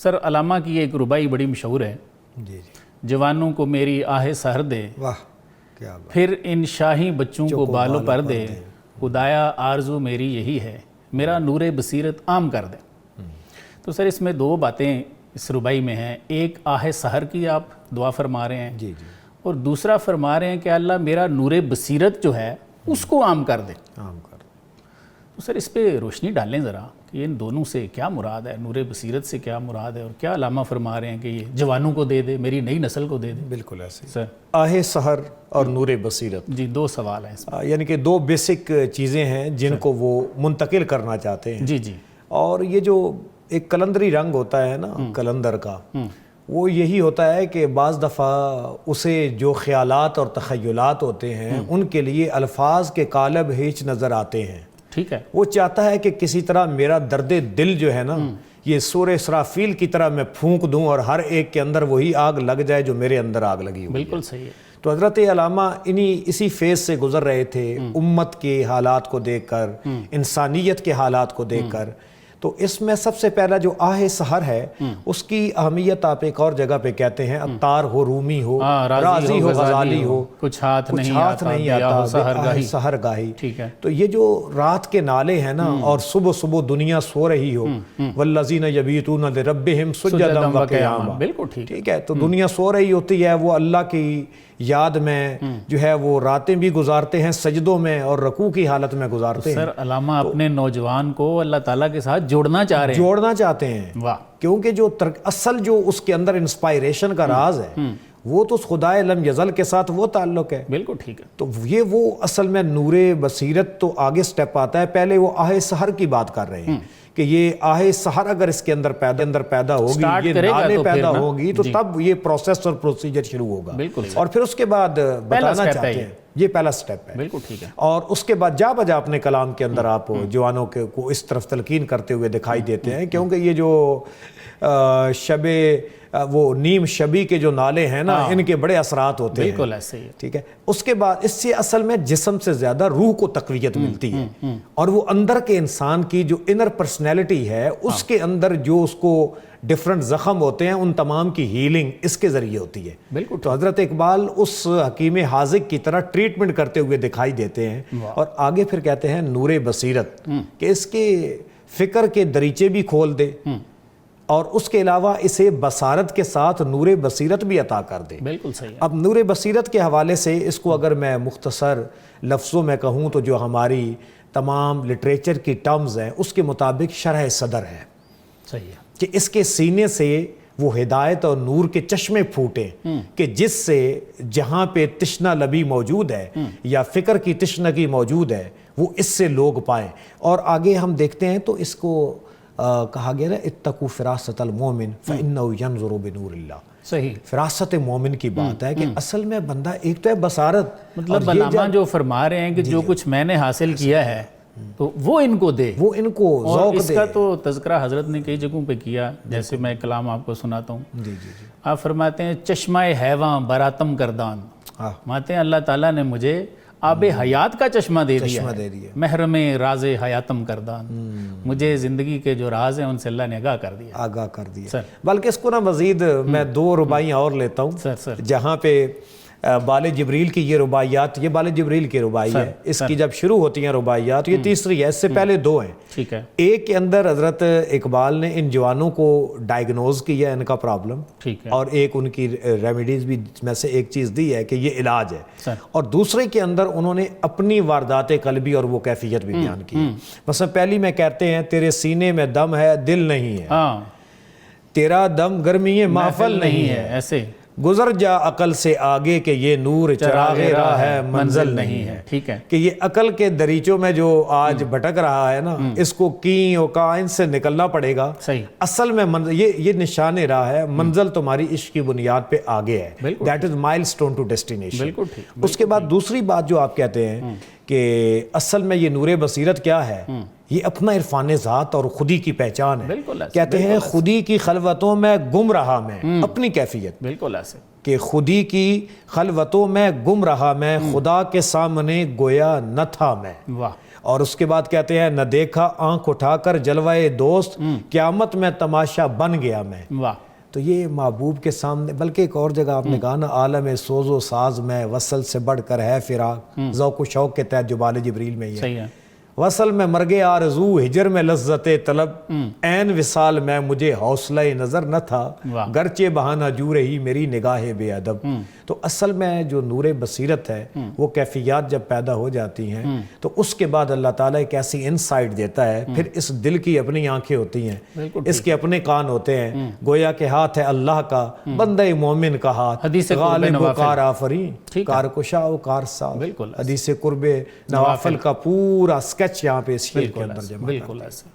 سر علامہ کی ایک ربائی بڑی مشہور ہے، جی جی، جوانوں کو میری آہ سحر دے، واہ کیا بات، پھر ان شاہی بچوں کو بالوں پر دے، خدایا آرزو میری یہی ہے، میرا نور بصیرت عام کر دے۔ تو سر اس میں دو باتیں اس ربائی میں ہیں، ایک آہ سحر کی آپ دعا فرما رہے ہیں، جی جی، اور دوسرا فرما رہے ہیں کہ اللہ میرا نور بصیرت جو ہے اس کو عام کر دے۔ عام کر، تو سر اس پہ روشنی ڈالیں ذرا کہ ان دونوں سے کیا مراد ہے، نور بصیرت سے کیا مراد ہے، اور کیا علامہ فرما رہے ہیں کہ یہ جوانوں کو دے دے، میری نئی نسل کو دے دے۔ بالکل ایسے سر آہ سحر اور نور بصیرت، جی دو سوال ہیں اس میں۔ یعنی کہ دو بیسک چیزیں ہیں جن کو وہ منتقل کرنا چاہتے ہیں، جی جی اور یہ جو ایک کلندری رنگ ہوتا ہے نا کلندر کا، وہ یہی ہوتا ہے کہ بعض دفعہ اسے جو خیالات اور تخیلات ہوتے ہیں ان کے لیے الفاظ کے قالب ہیچ نظر آتے ہیں۔ ٹھیک ہے، وہ چاہتا ہے کہ کسی طرح میرا درد دل جو ہے نا یہ سور اسرافیل کی طرح میں پھونک دوں اور ہر ایک کے اندر وہی آگ لگ جائے جو میرے اندر آگ لگی ہوئی ہے۔ بالکل صحیح ہے۔ تو حضرت علامہ اسی فیز سے گزر رہے تھے، امت کے حالات کو دیکھ کر، انسانیت کے حالات کو دیکھ کر۔ تو اس میں سب سے پہلا جو آہ سحر ہے اس کی اہمیت آپ ایک اور جگہ پہ کہتے ہیں، عطار ہو، رومی ہو، رازی ہو، غزالی ہو، کچھ ہاتھ نہیں آتا سحر گاہی۔ ٹھیک ہے، تو یہ جو رات کے نالے ہیں نا، اور صبح صبح دنیا سو رہی ہو، والذین یبیتون لربہم سجدا وقیاما، بالکل ٹھیک ہے۔ ٹھیک ہے، تو دنیا سو رہی ہوتی ہے، وہ اللہ کی یاد میں جو ہے وہ راتیں بھی گزارتے ہیں، سجدوں میں اور رکوع کی حالت میں گزارتے ہیں۔ سر علامہ اپنے نوجوان کو اللہ تعالیٰ کے ساتھ جوڑنا چاہ رہے ہیں، جوڑنا چاہتے ہیں، واہ، کیونکہ جو اصل جو اس کے اندر انسپائریشن کا راز ہے وہ تو اس خدائے لم یزل کے ساتھ وہ تعلق ہے۔ بالکل ٹھیک ہے۔ تو یہ وہ اصل میں نور بصیرت تو آگے سٹیپ آتا ہے، پہلے وہ آہ سحر کی بات کر رہے ہیں کہ یہ آہ سحر اگر اس کے اندر پیدا ہوگی، یہ نالے پیدا ہوگی، تو تب یہ پروسیس اور پروسیجر شروع ہوگا۔ بالکل، اور پھر اس کے بعد بتانا چاہتے ہیں یہ پہلا سٹیپ ہے۔ بالکل ٹھیک ہے۔ اور اس کے بعد جا بجا اپنے کلام کے اندر آپ جوانوں کو اس طرف تلقین کرتے ہوئے دکھائی دیتے ہیں، کیونکہ یہ جو شب وہ نیم شبی کے جو نالے ہیں نا، ان کے بڑے اثرات ہوتے ہیں۔ بالکل ایسے ہی ہے۔ ٹھیک ہے، اس کے بعد اس سے اصل میں جسم سے زیادہ روح کو تقویت ملتی ہے، اور وہ اندر کے انسان کی جو انر پرسنالٹی ہے اس کے اندر جو اس کو ڈیفرنٹ زخم ہوتے ہیں ان تمام کی ہیلنگ اس کے ذریعے ہوتی ہے۔ بالکل، تو حضرت اقبال اس حکیم حاذق کی طرح ٹریٹمنٹ کرتے ہوئے دکھائی دیتے ہیں، اور آگے پھر کہتے ہیں نور بصیرت، کہ اس کے فکر کے دریچے بھی کھول دے، اور اس کے علاوہ اسے بصارت کے ساتھ نور بصیرت بھی عطا کر دے۔ بالکل صحیح ہے۔ اب نور بصیرت کے حوالے سے اس کو اگر میں مختصر لفظوں میں کہوں تو جو ہماری تمام لٹریچر کی ٹرمز ہیں اس کے مطابق شرح صدر ہے، صحیح ہے، کہ اس کے سینے سے وہ ہدایت اور نور کے چشمے پھوٹے کہ جس سے جہاں پہ تشنہ لبی موجود ہے یا فکر کی تشنگی موجود ہے وہ اس سے لوگ پائیں۔ اور آگے ہم دیکھتے ہیں تو اس کو کہا گیا نا اتقوا فراست المومن فإنه ينظر بنور اللہ۔ صحیح، فراست مومن کی بات ہے کہ اصل میں بندہ ایک تو ہے بصارت، مطلب علامہ جو فرما رہے ہیں کہ جو کچھ میں نے حاصل کیا ہے تو وہ ان کو دے، وہ ان کو اور ذوق اس دے۔ کا تو تذکرہ حضرت نے کئی جگہوں پہ کیا، جیسے میں کلام آپ کو سناتا ہوں۔ جی جی جی، آپ فرماتے ہیں چشمہ حیواں براتم کردان، ماتے ہیں اللہ تعالیٰ نے مجھے آب حیات کا چشمہ دے دیا ہے، محرم راز حیاتم کردان، مجھے زندگی کے جو راز ہیں ان سے اللہ نے آگاہ کر دیا، آگاہ کر دیا۔ بلکہ اس کو نا مزید میں دو رباعیاں اور لیتا ہوں، سر جہاں پہ بال جبریل کی یہ رباعیات، یہ بال جبریل کی رباعی ہے، اس کی جب شروع ہوتی ہیں رباعیات، یہ تیسری ہے، اس سے پہلے دو ہیں۔ ٹھیک ہے، ایک کے اندر حضرت اقبال نے ان جوانوں کو ڈائیگنوز کیا ان کا پرابلم، ٹھیک ہے، اور ایک ان کی ریمیڈیز بھی میں سے ایک چیز دی ہے کہ یہ علاج ہے، اور دوسرے کے اندر انہوں نے اپنی واردات قلبی اور وہ کیفیت بھی بیان کی۔ مثلا پہلی میں کہتے ہیں تیرے سینے میں دم ہے دل نہیں ہے، ہاں، تیرا دم گرمی محفل نہیں ہے، ایسے گزر جا عقل سے آگے کہ یہ نور چراغ راہ ہے منزل نہیں ہے۔ ٹھیک ہے، کہ یہ عقل کے دریچوں میں جو آج بھٹک رہا ہے نا، اس کو کیں و کائن سے نکلنا پڑے گا۔ صحیح، اصل میں یہ نشان راہ ہے، منزل تمہاری عشق کی بنیاد پہ آگے ہے، دیٹ از مائل سٹون ٹو ڈیسٹینیشن۔ بالکل ٹھیک۔ اس کے بعد دوسری بات جو آپ کہتے ہیں کہ اصل میں یہ نور بصیرت کیا ہے، یہ اپنا عرفان ذات اور خودی کی پہچان ہے۔ بالکل ایسے، کہتے ہیں خودی کی خلوتوں میں گم رہا میں، اپنی کیفیت، بالکل ایسے، کہ خودی کی خلوتوں میں گم رہا میں، خدا کے سامنے گویا نہ تھا میں۔ واہ، اور اس کے بعد کہتے ہیں نہ دیکھا آنکھ اٹھا کر جلوائے دوست قیامت میں تماشا بن گیا میں. واہ. تو یہ محبوب کے سامنے، بلکہ ایک اور جگہ آپ نے کہا نا عالم سوز و ساز میں وصل سے بڑھ کر ہے فراق، ذوق و شوق کے تحت جبال جبریل میں یہ صحیح ہے. وصل میں مرگے آرزو، ہجر میں لذت طلب، عین وصال میں مجھے حوصلہ نظر نہ تھا، واہ. گرچہ بہانہ جو رہی میری نگاہ بے ادب. تو اصل میں جو نور بصیرت ہے وہ کیفیات جب پیدا ہو جاتی ہیں تو اس کے بعد اللہ تعالیٰ ایک ایسی انسائٹ دیتا ہے. پھر اس دل کی اپنی آنکھیں ہوتی ہیں، اس کے اپنے کان ہوتے ہیں، گویا کہ ہاتھ ہے اللہ کا، بندہ مومن کا ہاتھ، حدیث قرب غالب و نوافل. کار آفرین، کار کشا و کار ساز. بالکل حدیث قرب نوافل کا پورا سکیچ یہاں پہ اس شعر کے اندر جمع بالکل ایسے.